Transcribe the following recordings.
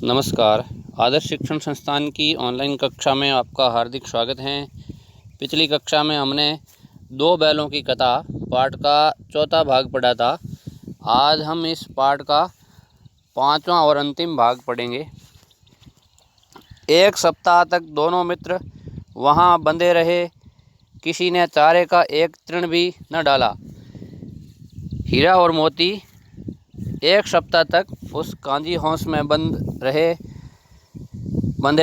नमस्कार। आदर्श शिक्षण संस्थान की ऑनलाइन कक्षा में आपका हार्दिक स्वागत है। पिछली कक्षा में हमने दो बैलों की कथा पाठ का चौथा भाग पढ़ा था। आज हम इस पाठ का पांचवा और अंतिम भाग पढ़ेंगे। एक सप्ताह तक दोनों मित्र वहां बंधे रहे। किसी ने चारे का एक तृण भी न डाला। हीरा और मोती एक सप्ताह तक उस कांजी हौस में बंधे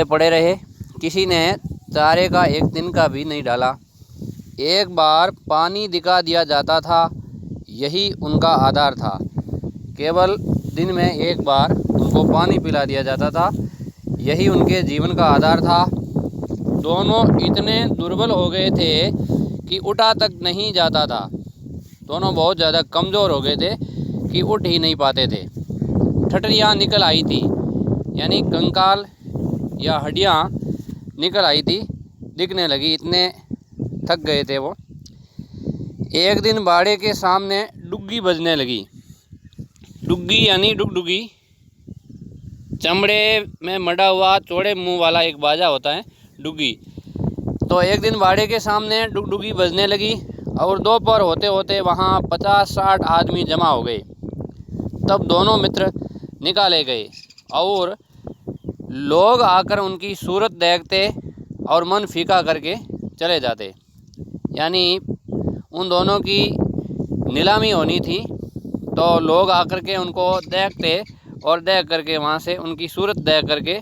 पड़े रहे। किसी ने चारे का एक दिन का भी नहीं डाला। एक बार पानी दिखा दिया जाता था, यही उनका आधार था। केवल दिन में एक बार उनको पानी पिला दिया जाता था, यही उनके जीवन का आधार था। दोनों इतने दुर्बल हो गए थे कि उठा तक नहीं जाता था। दोनों बहुत ज़्यादा कमज़ोर हो गए थे कि उठ ही नहीं पाते थे। ठठरियाँ निकल आई थी, यानी कंकाल या हड्डियाँ निकल आई थी, दिखने लगी, इतने थक गए थे वो। एक दिन बाड़े के सामने डुग्गी बजने लगी। डुग्गी यानी डुगडुगी, चमड़े में मड़ा हुआ चौड़े मुंह वाला एक बाजा होता है, डुग्गी। तो एक दिन बाड़े के सामने डुगडुगी बजने लगी और दोपहर होते होते वहाँ 50-60 आदमी जमा हो गए। तब दोनों मित्र निकाले गए और लोग आकर उनकी सूरत देखते और मन फीका करके चले जाते। यानी उन दोनों की नीलामी होनी थी, तो लोग आकर के उनको देखते और देख करके वहाँ से उनकी सूरत देख करके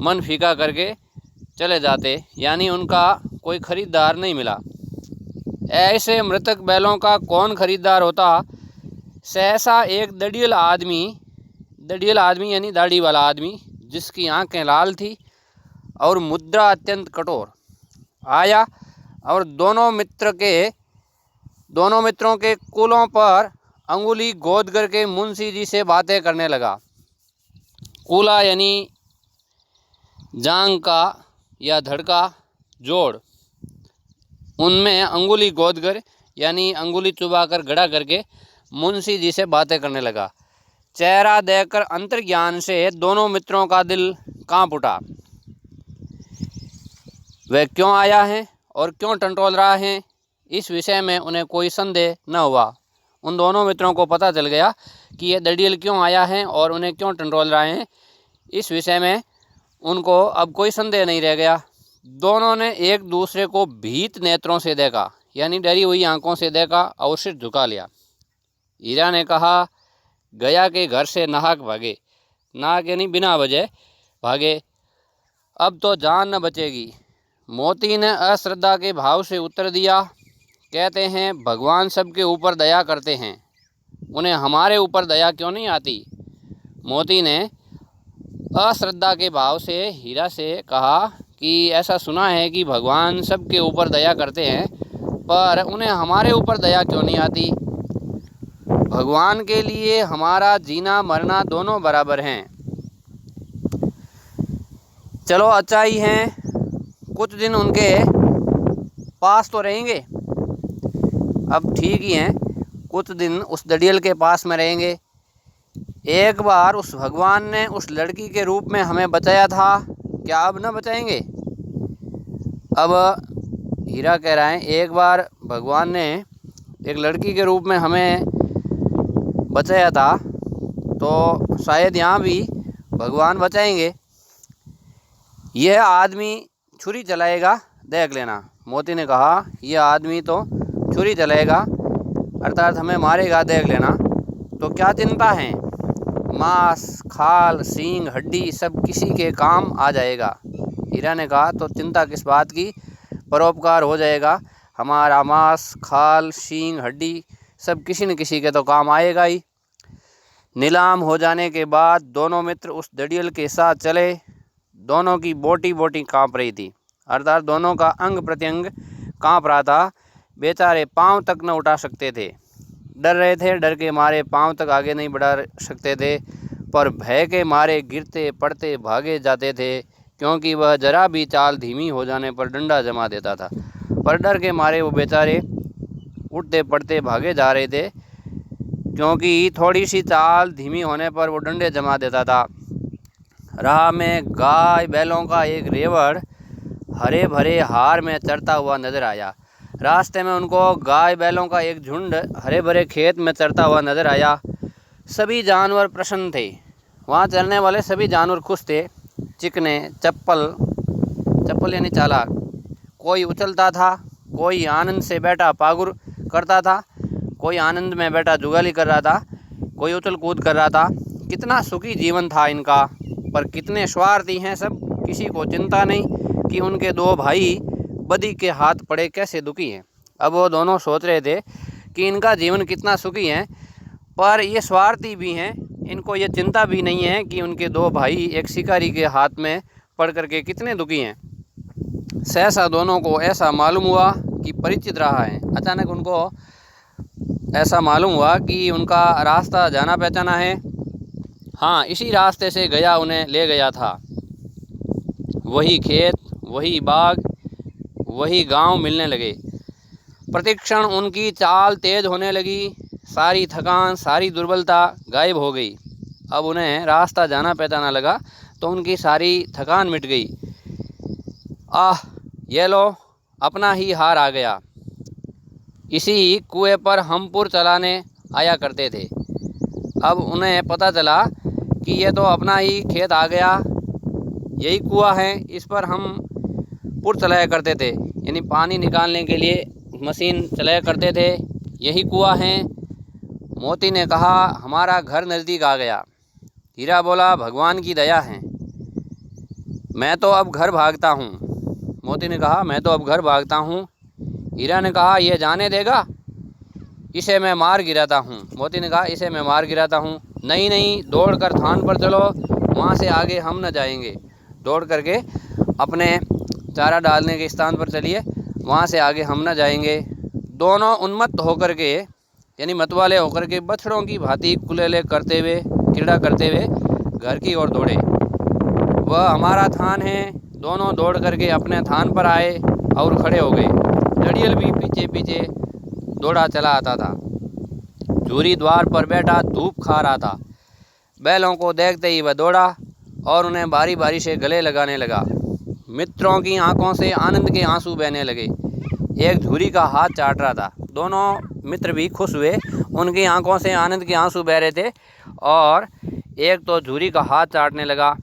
मन फीका करके चले जाते। यानी उनका कोई ख़रीदार नहीं मिला। ऐसे मृतक बैलों का कौन खरीदार होता? सहसा एक दड़ियल आदमी यानी दाढ़ी वाला आदमी, जिसकी आंखें लाल थी और मुद्रा अत्यंत कठोर, आया और दोनों मित्रों के कुलों पर अंगुली गोद करके मुंशी जी से बातें करने लगा। कूला यानी जांग का या धड़ का जोड़, उनमें अंगुली गोद कर यानी अंगुली चुबा कर गड़ा करके मुंशी जी से बातें करने लगा। चेहरा देखकर अंतर्ज्ञान से दोनों मित्रों का दिल कांप उठा। वह क्यों आया है और क्यों टंटोल रहा है, इस विषय में उन्हें कोई संदेह न हुआ। उन दोनों मित्रों को पता चल गया कि यह दड़ियल क्यों आया है और उन्हें क्यों टंटोल रहे हैं। इस विषय में उनको अब कोई संदेह नहीं रह गया। दोनों ने एक दूसरे को भीत नेत्रों से देखा, यानी डरी हुई आंखों से देखा और सिर झुका लिया। हीरा ने कहा, गया के घर से नाहक भागे। नाहक यानी बिना वजह भागे, अब तो जान न बचेगी। मोती ने अश्रद्धा के भाव से उत्तर दिया, कहते हैं भगवान सबके ऊपर दया करते हैं, उन्हें हमारे ऊपर दया क्यों नहीं आती? मोती ने अश्रद्धा के भाव से हीरा से कहा कि ऐसा सुना है कि भगवान सबके ऊपर दया करते हैं, पर उन्हें हमारे ऊपर दया क्यों नहीं आती? भगवान के लिए हमारा जीना मरना दोनों बराबर हैं। चलो अच्छा ही हैं, कुछ दिन उनके पास तो रहेंगे। अब ठीक ही हैं, कुछ दिन उस दड़ियल के पास में रहेंगे। एक बार उस भगवान ने उस लड़की के रूप में हमें बचाया था, क्या अब न बचाएंगे? अब हीरा कह रहा है, एक बार भगवान ने एक लड़की के रूप में हमें बचाया था, तो शायद यहाँ भी भगवान बचाएंगे। यह आदमी छुरी चलाएगा, देख लेना। मोती ने कहा, यह आदमी तो छुरी चलाएगा, अर्थात हमें मारेगा, देख लेना। तो क्या चिंता है, मांस खाल सींग हड्डी सब किसी के काम आ जाएगा। हीरा ने कहा, तो चिंता किस बात की, परोपकार हो जाएगा। हमारा मांस खाल सींग हड्डी सब किसी न किसी के तो काम आएगा ही। नीलाम हो जाने के बाद दोनों मित्र उस दड़ियल के साथ चले। दोनों की बोटी बोटी कांप रही थी, अर्थात दोनों का अंग प्रत्यंग कांप रहा था। बेचारे पांव तक न उठा सकते थे, डर रहे थे, डर के मारे पांव तक आगे नहीं बढ़ा सकते थे, पर भय के मारे गिरते पड़ते भागे जाते थे, क्योंकि वह जरा भी चाल धीमी हो जाने पर डंडा जमा देता था। पर डर के मारे वो बेचारे उठते पड़ते भागे जा रहे थे, क्योंकि थोड़ी सी चाल धीमी होने पर वो डंडे जमा देता था। राह में गाय बैलों का एक रेवड़ हरे भरे हार में चरता हुआ नजर आया। रास्ते में उनको गाय बैलों का एक झुंड हरे भरे खेत में चरता हुआ नजर आया। सभी जानवर प्रसन्न थे। वहाँ चरने वाले सभी जानवर खुश थे। चिकने, चप्पल यानी चालाक, कोई उछलता था, कोई आनंद से बैठा पागुर करता था, कोई आनंद में बैठा जुगाली कर रहा था, कोई उछल कूद कर रहा था। कितना सुखी जीवन था इनका, पर कितने स्वार्थी हैं सब। किसी को चिंता नहीं कि उनके दो भाई बदी के हाथ पड़े कैसे दुखी हैं। अब वो दोनों सोच रहे थे कि इनका जीवन कितना सुखी है, पर ये स्वार्थी भी हैं। इनको ये चिंता भी नहीं है कि उनके दो भाई एक शिकारी के हाथ में पड़ करके कितने दुखी हैं। सहसा दोनों को ऐसा मालूम हुआ कि परिचित रहा है। अचानक उनको ऐसा मालूम हुआ कि उनका रास्ता जाना पहचाना है। हाँ, इसी रास्ते से गया उन्हें ले गया था। वही खेत, वही बाग, वही गांव मिलने लगे। प्रतिक्षण उनकी चाल तेज होने लगी। सारी थकान, सारी दुर्बलता गायब हो गई। अब उन्हें रास्ता जाना पहचाना लगा तो उनकी सारी थकान मिट गई। आह, ये लो, अपना ही हार आ गया। इसी कुएं पर हम पुर चलाने आया करते थे। अब उन्हें पता चला कि ये तो अपना ही खेत आ गया। यही कुआं है, इस पर हम पुर चलाया करते थे, यानी पानी निकालने के लिए मशीन चलाया करते थे। यही कुआं है। मोती ने कहा, हमारा घर नज़दीक आ गया। हीरा बोला, भगवान की दया है, मैं तो अब घर भागता हूँ। मोती ने कहा, मैं तो अब घर भागता हूँ। हीरा ने कहा, यह जाने देगा, इसे मैं मार गिराता हूँ। मोती ने कहा, इसे मैं मार गिराता हूँ। नहीं नहीं, दौड़ कर थान पर चलो, वहाँ से आगे हम न जाएंगे। दौड़ करके अपने चारा डालने के स्थान पर चलिए, वहाँ से आगे हम न जाएंगे। दोनों उन्मत्त होकर के, यानी मतवाले होकर के बछड़ों की भांति कुलेले करते हुए, क्रीड़ा करते हुए घर की ओर दौड़े। वह हमारा थान है। दोनों दौड़ करके अपने थान पर आए और खड़े हो गए। दड़ियल भी पीछे पीछे दौड़ा चला आता था। झूरी द्वार पर बैठा धूप खा रहा था। बैलों को देखते ही वह दौड़ा और उन्हें बारी बारी से गले लगाने लगा। मित्रों की आंखों से आनंद के आंसू बहने लगे। एक झूरी का हाथ चाट रहा था। दोनों मित्र भी खुश हुए। उनकी आंखों से आनंद के आंसू बह रहे थे और एक तो झूरी का हाथ चाटने लगा।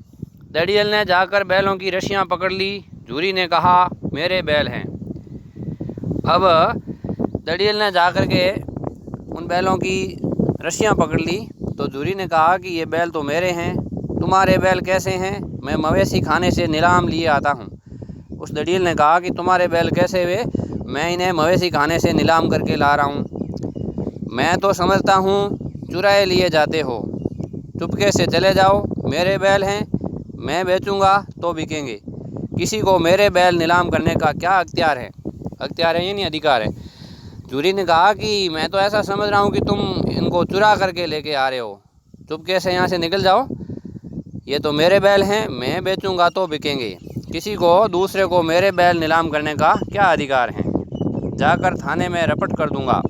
दड़ियल ने जाकर बैलों की रस्सियां पकड़ ली। झूरी ने कहा, मेरे बैल हैं। अब दड़ियल ने जाकर के उन बैलों की रस्सियां पकड़ ली तो झूरी ने कहा कि ये बैल तो मेरे हैं, तुम्हारे बैल कैसे हैं? मैं मवेशी खाने से नीलाम लिए आता हूँ। उस दड़ियल ने कहा कि तुम्हारे बैल कैसे हुए? मैं इन्हें मवेशी खाने से नीलाम करके ला रहा हूँ। मैं तो समझता हूँ चुराए लिए जाते हो। चुपके से चले जाओ, मेरे बैल हैं, मैं बेचूंगा तो बिकेंगे। किसी को मेरे बैल नीलाम करने का क्या अख्तियार है? अख्तियार है, ये नहीं अधिकार है। झूरी ने कहा कि मैं तो ऐसा समझ रहा हूँ कि तुम इनको चुरा करके लेके आ रहे हो। चुपके से यहाँ से निकल जाओ, ये तो मेरे बैल हैं, मैं बेचूंगा तो बिकेंगे। किसी को दूसरे को मेरे बैल नीलाम करने का क्या अधिकार है? जाकर थाने में रपट कर दूंगा।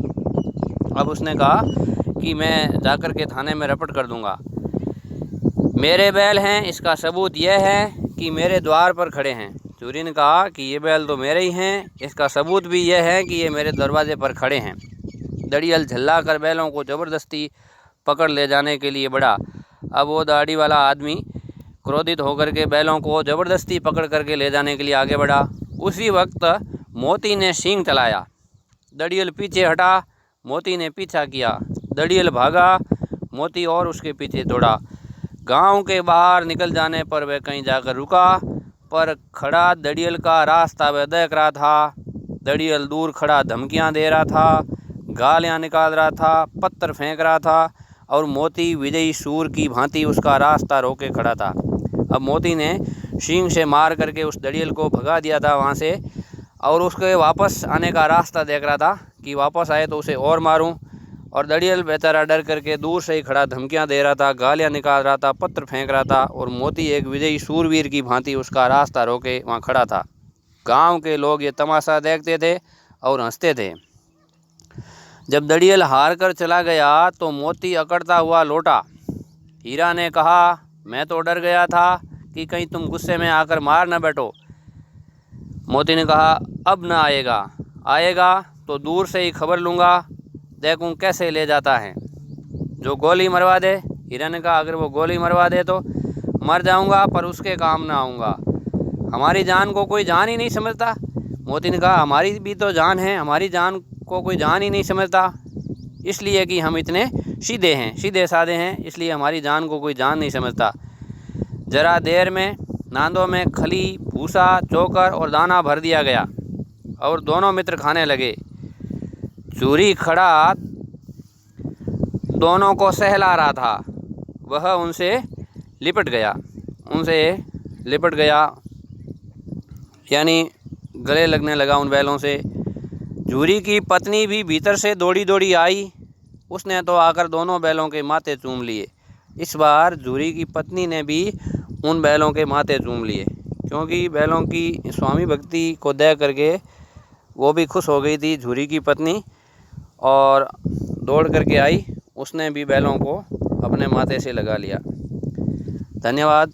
अब उसने कहा कि मैं जाकर के थाने में रपट कर दूंगा। मेरे बैल हैं, इसका सबूत यह है कि मेरे द्वार पर खड़े हैं। झूरी ने कहा कि ये बैल तो मेरे ही हैं, इसका सबूत भी यह है कि ये मेरे दरवाजे पर खड़े हैं। दड़ियल झल्ला कर बैलों को ज़बरदस्ती पकड़ ले जाने के लिए बढ़ा। अब वो दाढ़ी वाला आदमी क्रोधित होकर के बैलों को ज़बरदस्ती पकड़ करके ले जाने के लिए आगे बढ़ा। उसी वक्त मोती ने सींग चलाया। दड़ियल पीछे हटा, मोती ने पीछा किया। दड़ियल भागा, मोती और उसके पीछे दौड़ा। गांव के बाहर निकल जाने पर वह कहीं जाकर रुका, पर खड़ा दड़ियल का रास्ता वह देख रहा था। दड़ियल दूर खड़ा धमकियां दे रहा था, गालियां निकाल रहा था, पत्थर फेंक रहा था और मोती विजयी सूर की भांति उसका रास्ता रोके खड़ा था। अब मोती ने सींग से मार करके उस दड़ियल को भगा दिया था वहाँ से, और उसके वापस आने का रास्ता देख रहा था कि वापस आए तो उसे और मारूं। और दड़ियल बेचारा डर करके दूर से ही खड़ा धमकियां दे रहा था, गालियां निकाल रहा था, पत्थर फेंक रहा था, और मोती एक विजयी सूरवीर की भांति उसका रास्ता रोके वहाँ खड़ा था। गांव के लोग ये तमाशा देखते थे और हंसते थे। जब दड़ियल हार कर चला गया तो मोती अकड़ता हुआ लौटा। हीरा ने कहा, मैं तो डर गया था कि कहीं तुम गुस्से में आकर मार न बैठो। मोती ने कहा, अब न आएगा, आएगा तो दूर से ही खबर लूँगा, देखूँ कैसे ले जाता है। जो गोली मरवा दे, हिरण ने कहा, अगर वो गोली मरवा दे तो मर जाऊँगा, पर उसके काम ना आऊँगा। हमारी जान को कोई जान ही नहीं समझता। मोती ने कहा, हमारी भी तो जान है, हमारी जान को कोई जान ही नहीं समझता, इसलिए कि हम इतने सीधे हैं, सीधे साधे हैं, इसलिए हमारी जान को कोई जान नहीं समझता। जरा देर में नांदों में खली, भूसा, चोकर और दाना भर दिया गया और दोनों मित्र खाने लगे। झूरी खड़ा दोनों को सहला रहा था, वह उनसे लिपट गया, यानी गले लगने लगा उन बैलों से। झूरी की पत्नी भी भीतर से दौड़ी दौड़ी आई, उसने तो आकर दोनों बैलों के माथे चूम लिए। इस बार झूरी की पत्नी ने भी उन बैलों के माथे चूम लिए, क्योंकि बैलों की स्वामी भक्ति को देख करके वो भी खुश हो गई थी झूरी की पत्नी, और दौड़ करके आई, उसने भी बैलों को अपने माथे से लगा लिया। धन्यवाद।